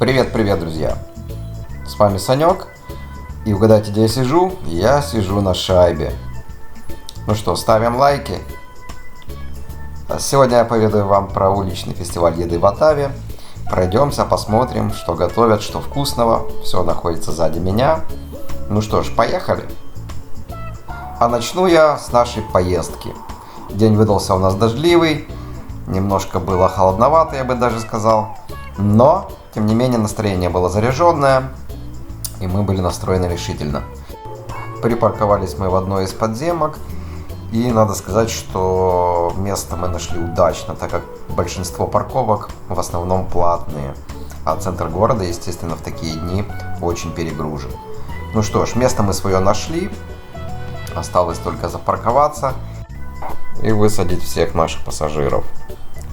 Привет, друзья! С вами Санек. И угадайте, где я сижу? Я сижу на шайбе. Ну что, ставим лайки. Сегодня я поведаю вам про уличный фестиваль еды в Отаве. Пройдемся, посмотрим, что готовят, что вкусного. Все находится сзади меня. Ну что ж, поехали. А начну я с нашей поездки. День выдался у нас дождливый. Немножко было холодновато, я бы даже сказал. Но, тем не менее, настроение было заряженное. И мы были настроены решительно. Припарковались мы в одной из подземок. И надо сказать, что место мы нашли удачно, так как большинство парковок в основном платные. А центр города, естественно, в такие дни очень перегружен. Ну что ж, место мы свое нашли. Осталось только запарковаться и высадить всех наших пассажиров.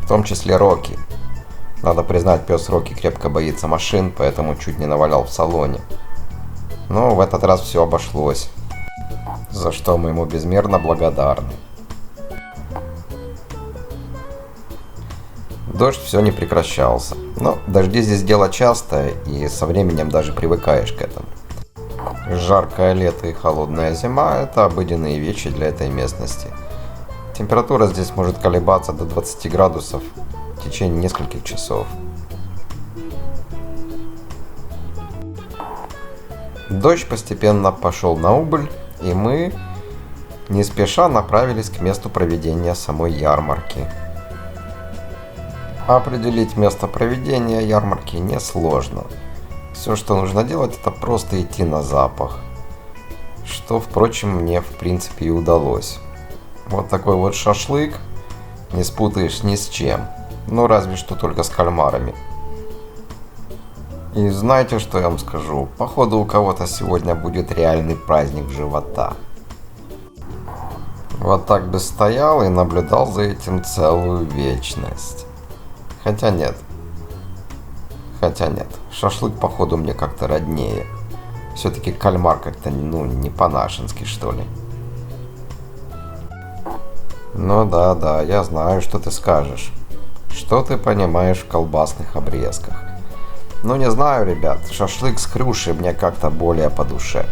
В том числе Рокки. Надо признать, пес Рокки крепко боится машин, поэтому чуть не навалял в салоне. Но в этот раз все обошлось, за что мы ему безмерно благодарны. Дождь все не прекращался. Но дожди здесь дело частое, и со временем даже привыкаешь к этому. Жаркое лето и холодная зима – это обыденные вещи для этой местности. Температура здесь может колебаться до 20 градусов в течение нескольких часов. Дождь постепенно пошел на убыль, и мы не спеша направились к месту проведения самой ярмарки. Определить место проведения ярмарки несложно. Все, что нужно делать, это просто идти на запах. Что, впрочем, мне в принципе и удалось. Вот такой вот шашлык не спутаешь ни с чем. Ну, разве что только с кальмарами. И знаете, что я вам скажу? Походу, у кого-то сегодня будет реальный праздник живота. Вот так бы стоял и наблюдал за этим целую вечность. Хотя нет. Шашлык, походу, мне как-то роднее. Все-таки кальмар как-то, не по-нашенски, что ли. Ну да, я знаю, что ты скажешь. Что ты понимаешь в колбасных обрезках? Ну не знаю, ребят, шашлык с крюшей мне как-то более по душе.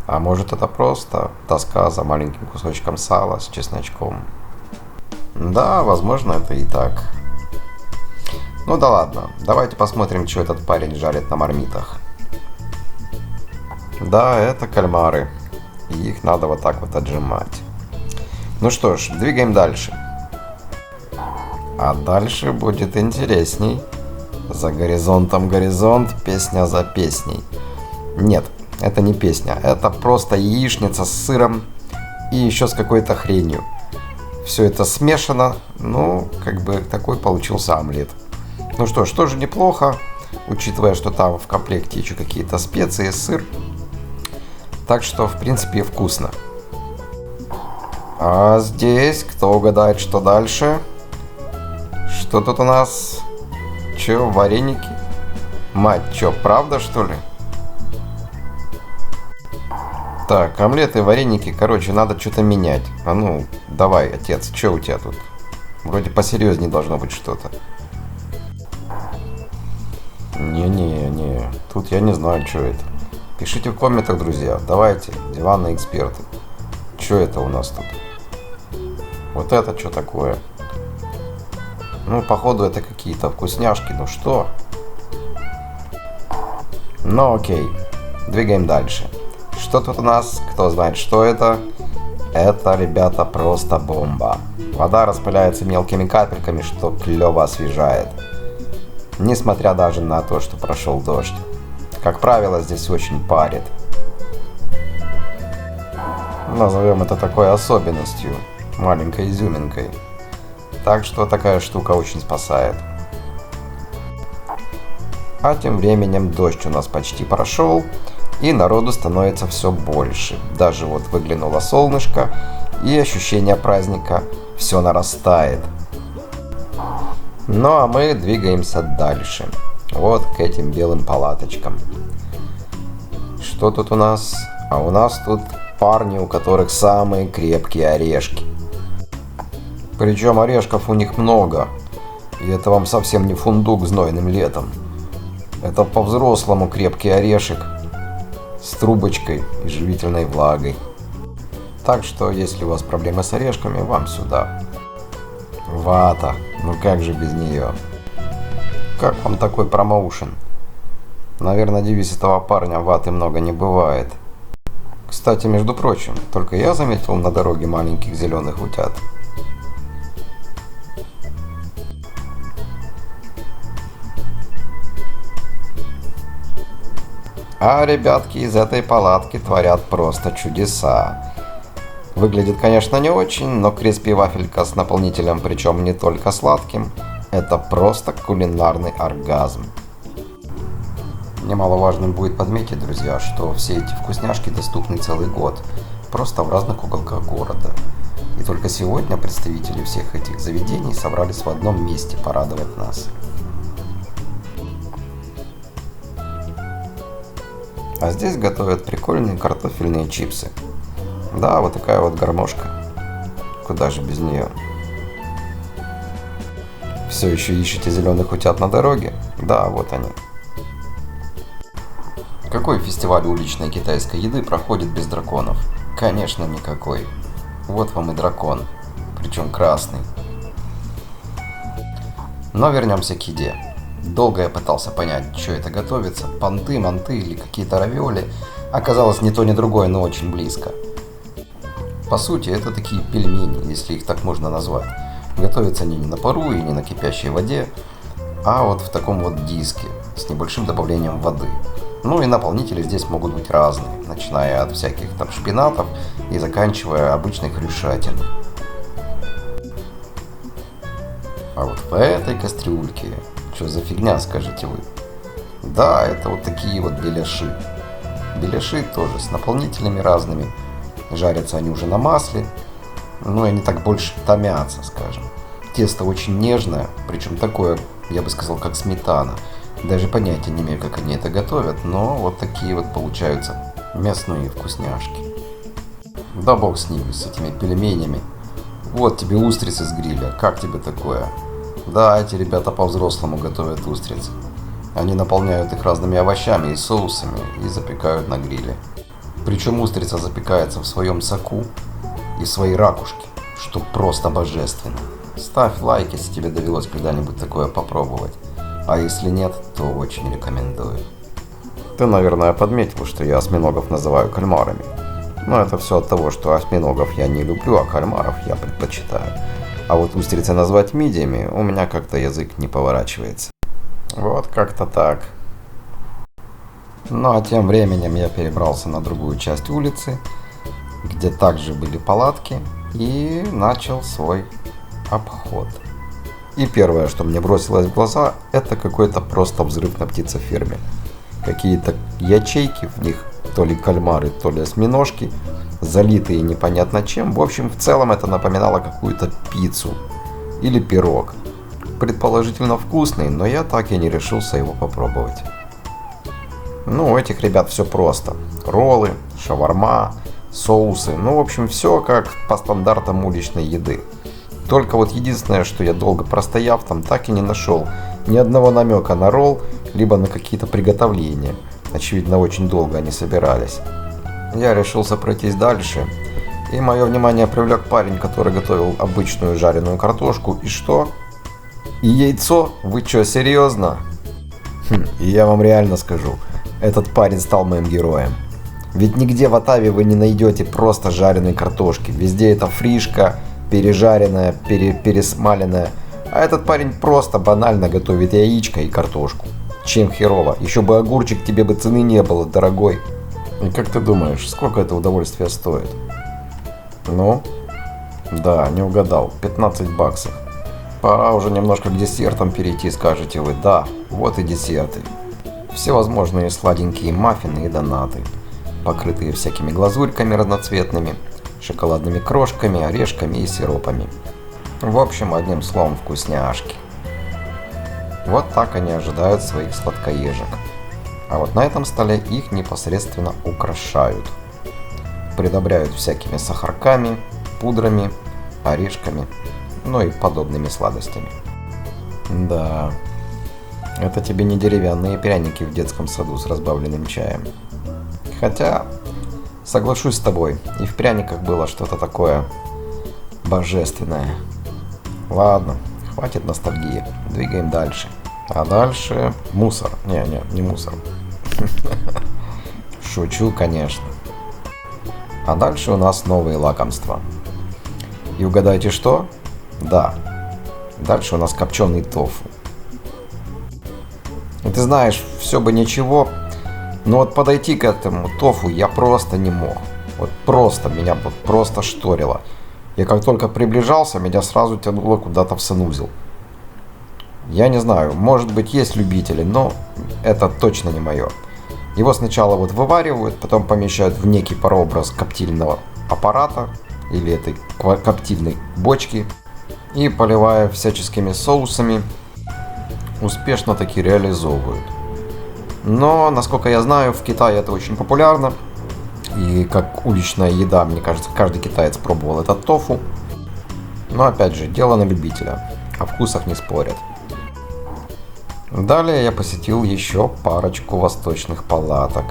А может, это просто тоска за маленьким кусочком сала с чесночком? Да, возможно, это и так. Ну да ладно, давайте посмотрим, что этот парень жарит на мармитах. Да, это кальмары. И их надо вот так вот отжимать. Ну что ж, двигаем дальше. А дальше будет интересней. За горизонтом горизонт, песня за песней. Нет, это не песня, это просто яичница с сыром и еще с какой-то хренью. Все это смешано, такой получился омлет. Ну что ж, тоже неплохо, учитывая, что там в комплекте еще какие-то специи, сыр. Так что, в принципе, вкусно. А здесь кто угадает, что дальше? Что тут у нас? Че, вареники? Мать, че, правда, что ли? Так, омлеты, вареники, надо что-то менять. А ну, давай, отец, че у тебя тут? Вроде посерьезнее должно быть что-то. Не, тут я не знаю, что это. Пишите в комментах, друзья, давайте, диванные эксперты. Что это у нас тут? Вот это что такое? Ну, походу, это какие-то вкусняшки, ну что? Ну, окей, двигаем дальше. Что тут у нас? Кто знает, что это? Это, ребята, просто бомба. Вода распыляется мелкими капельками, что клево освежает. Несмотря даже на то, что прошел дождь. Как правило, здесь очень парит. Назовем это такой особенностью, маленькой изюминкой. Так что такая штука очень спасает. А тем временем дождь у нас почти прошел, и народу становится все больше. Даже вот выглянуло солнышко, и ощущение праздника все нарастает. Ну а мы двигаемся дальше. Вот к этим белым палаточкам. Что тут у нас? А у нас тут парни, у которых самые крепкие орешки. Причем орешков у них много. И это вам совсем не фундук знойным летом. Это по-взрослому крепкий орешек с трубочкой и живительной влагой. Так что, если у вас проблемы с орешками, вам сюда. Вата, ну как же без нее? Как вам такой промоушен? Наверное, девиз этого парня: ваты много не бывает. Кстати, между прочим, только я заметил на дороге маленьких зеленых утят. А ребятки из этой палатки творят просто чудеса. Выглядит, конечно, не очень, но криспи вафелька с наполнителем, причем не только сладким, это просто кулинарный оргазм. Немаловажным будет подметить, друзья, что все эти вкусняшки доступны целый год, просто в разных уголках города. И только сегодня представители всех этих заведений собрались в одном месте порадовать нас. А здесь готовят прикольные картофельные чипсы. Да, вот такая вот гармошка. Куда же без нее? Все еще ищете зеленых утят на дороге? Да, вот они. Какой фестиваль уличной китайской еды проходит без драконов? Конечно, никакой. Вот вам и дракон. Причем красный. Но вернемся к еде. Долго я пытался понять, что это готовится. Понты, манты или какие-то равиоли. Оказалось, ни то, ни другое, но очень близко. По сути, это такие пельмени, если их так можно назвать. Готовятся они не на пару и не на кипящей воде, а вот в таком вот диске с небольшим добавлением воды. Ну и наполнители здесь могут быть разные, начиная от всяких там шпинатов и заканчивая обычной хрюшатиной. А вот в этой кастрюльке, что за фигня, скажете вы? Да, это вот такие вот беляши. Беляши тоже с наполнителями разными. Жарятся они уже на масле, ну и они так больше томятся, скажем. Тесто очень нежное, причем такое, я бы сказал, как сметана. Даже понятия не имею, как они это готовят, но вот такие вот получаются мясные вкусняшки. Да бог с ними, с этими пельменями. Вот тебе устрицы с гриля, как тебе такое? Да, эти ребята по-взрослому готовят устрицы. Они наполняют их разными овощами и соусами и запекают на гриле. Причем устрица запекается в своем соку и в своей ракушке, что просто божественно. Ставь лайк, если тебе довелось когда-нибудь такое попробовать. А если нет, то очень рекомендую. Ты, наверное, подметил, что я осьминогов называю кальмарами. Но это все от того, что осьминогов я не люблю, а кальмаров я предпочитаю. А вот устрицы назвать мидиями у меня как-то язык не поворачивается. Вот как-то так. Ну а тем временем я перебрался на другую часть улицы, где также были палатки, и начал свой обход. И первое, что мне бросилось в глаза, это какой-то просто взрыв на птицеферме. Какие-то ячейки в них, то ли кальмары, то ли осьминожки, залитые непонятно чем. В общем, в целом это напоминало какую-то пиццу или пирог. Предположительно вкусный, но я так и не решился его попробовать. Ну, у этих ребят все просто. Роллы, шаварма, соусы. Ну, в общем, все как по стандартам уличной еды. Только вот единственное, что я долго простояв там, так и не нашел ни одного намека на ролл, либо на какие-то приготовления. Очевидно, очень долго они собирались. Я решился пройтись дальше, и мое внимание привлек парень, который готовил обычную жареную картошку. И что? И яйцо? Вы что, серьезно? И я вам реально скажу, этот парень стал моим героем. Ведь нигде в Оттаве вы не найдете просто жареной картошки. Везде это фришка, пережаренная, пересмаленная. А этот парень просто банально готовит яичко и картошку. Чем херово? Еще бы огурчик, тебе бы цены не было, дорогой. И как ты думаешь, сколько это удовольствие стоит? Ну? Да, не угадал. 15 баксов. Пора уже немножко к десертам перейти, скажете вы. Да, вот и десерты. Всевозможные сладенькие маффины и донаты, покрытые всякими глазурьками разноцветными, шоколадными крошками, орешками и сиропами. В общем, одним словом, вкусняшки. Вот так они ожидают своих сладкоежек. А вот на этом столе их непосредственно украшают. Придобряют всякими сахарками, пудрами, орешками, ну и подобными сладостями. Да, это тебе не деревянные пряники в детском саду с разбавленным чаем. Хотя, соглашусь с тобой, и в пряниках было что-то такое божественное. Ладно, хватит ностальгии, двигаем дальше. А дальше мусор. Не мусор. Шучу, конечно. А дальше у нас новые лакомства. И угадайте что? Да. Дальше у нас копченый тофу. И ты знаешь, все бы ничего, но вот подойти к этому тофу я просто не мог. Вот просто, меня вот просто шторило. Я как только приближался, меня сразу тянуло куда-то в санузел. Я не знаю, может быть есть любители, но это точно не мое. Его сначала вот вываривают, потом помещают в некий прообраз коптильного аппарата или этой коптильной бочки и, поливая всяческими соусами, успешно таки реализовывают. Но, насколько я знаю, в Китае это очень популярно. И как уличная еда, мне кажется, каждый китаец пробовал этот тофу. Но опять же, дело на любителя. О вкусах не спорят. Далее я посетил еще парочку восточных палаток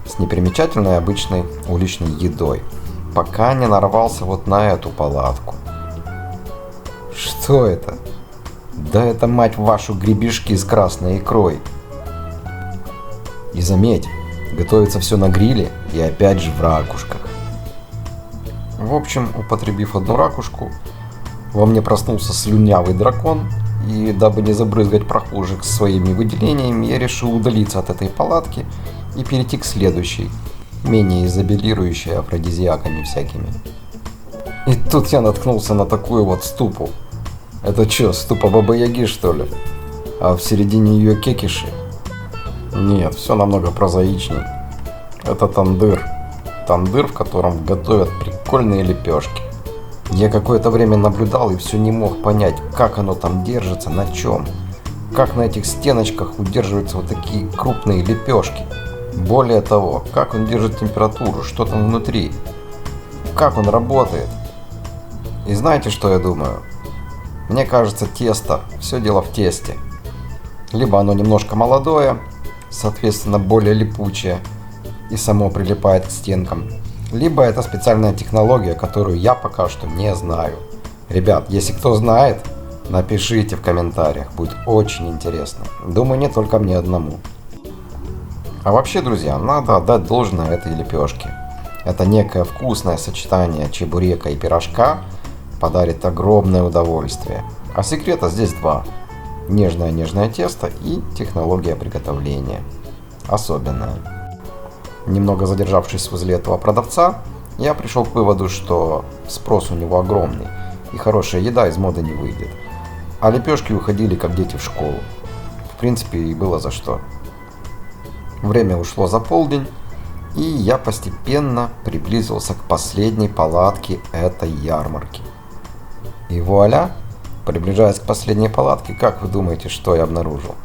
с непримечательной обычной уличной едой, пока не нарвался вот на эту палатку. Что это? Да это, мать вашу, гребешки с красной икрой. И заметь, готовится все на гриле и опять же в ракушках. В общем, употребив одну ракушку, во мне проснулся слюнявый дракон, и дабы не забрызгать прохожих своими выделениями, я решил удалиться от этой палатки и перейти к следующей, менее изобилирующей афродизиаками всякими. И тут я наткнулся на такую вот ступу. Это что, ступа Бабы-Яги, что ли? А в середине ее кекиши? Нет, все намного прозаичней. Это тандыр. Тандыр, в котором готовят прикольные лепешки. Я какое-то время наблюдал и все не мог понять, как оно там держится, на чем. Как на этих стеночках удерживаются вот такие крупные лепешки. Более того, как он держит температуру, что там внутри. Как он работает. И знаете, что я думаю? Мне кажется, тесто, все дело в тесте. Либо оно немножко молодое, соответственно более липучее и само прилипает к стенкам. Либо это специальная технология, которую я пока что не знаю. Ребят, если кто знает, напишите в комментариях, будет очень интересно. Думаю, не только мне одному. А вообще, друзья, надо отдать должное этой лепешке. Это некое вкусное сочетание чебурека и пирожка подарит огромное удовольствие. А секрета здесь два. Нежное тесто и технология приготовления. Особенная. Немного задержавшись возле этого продавца, я пришел к выводу, что спрос у него огромный, и хорошая еда из моды не выйдет. А лепешки уходили как дети в школу. В принципе, и было за что. Время ушло за полдень, и я постепенно приблизился к последней палатке этой ярмарки. И вуаля, приближаясь к последней палатке, как вы думаете, что я обнаружил?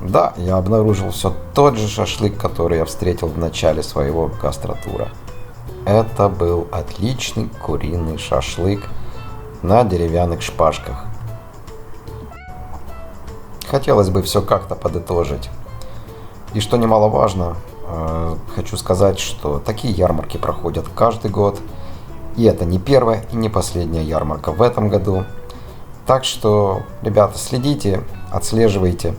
Да, я обнаружил все тот же шашлык, который я встретил в начале своего гастротура. Это был отличный куриный шашлык на деревянных шпажках. Хотелось бы все как-то подытожить. И что немаловажно, хочу сказать, что такие ярмарки проходят каждый год. И это не первая и не последняя ярмарка в этом году. Так что, ребята, следите, отслеживайте.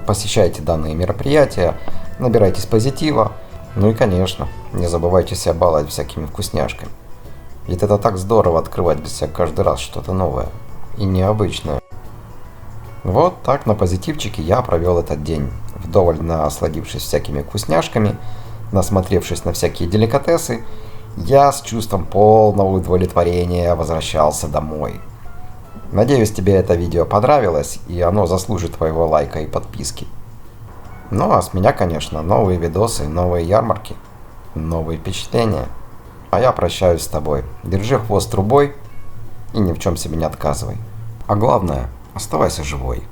Посещайте данные мероприятия, набирайтесь позитива, ну и, конечно, не забывайте себя баловать всякими вкусняшками. Ведь это так здорово открывать для себя каждый раз что-то новое и необычное. Вот так на позитивчике я провел этот день, вдоволь насладившись всякими вкусняшками, насмотревшись на всякие деликатесы, я с чувством полного удовлетворения возвращался домой. Надеюсь, тебе это видео понравилось, и оно заслужит твоего лайка и подписки. Ну а с меня, конечно, новые видосы, новые ярмарки, новые впечатления. А я прощаюсь с тобой. Держи хвост трубой и ни в чем себе не отказывай. А главное, оставайся живой.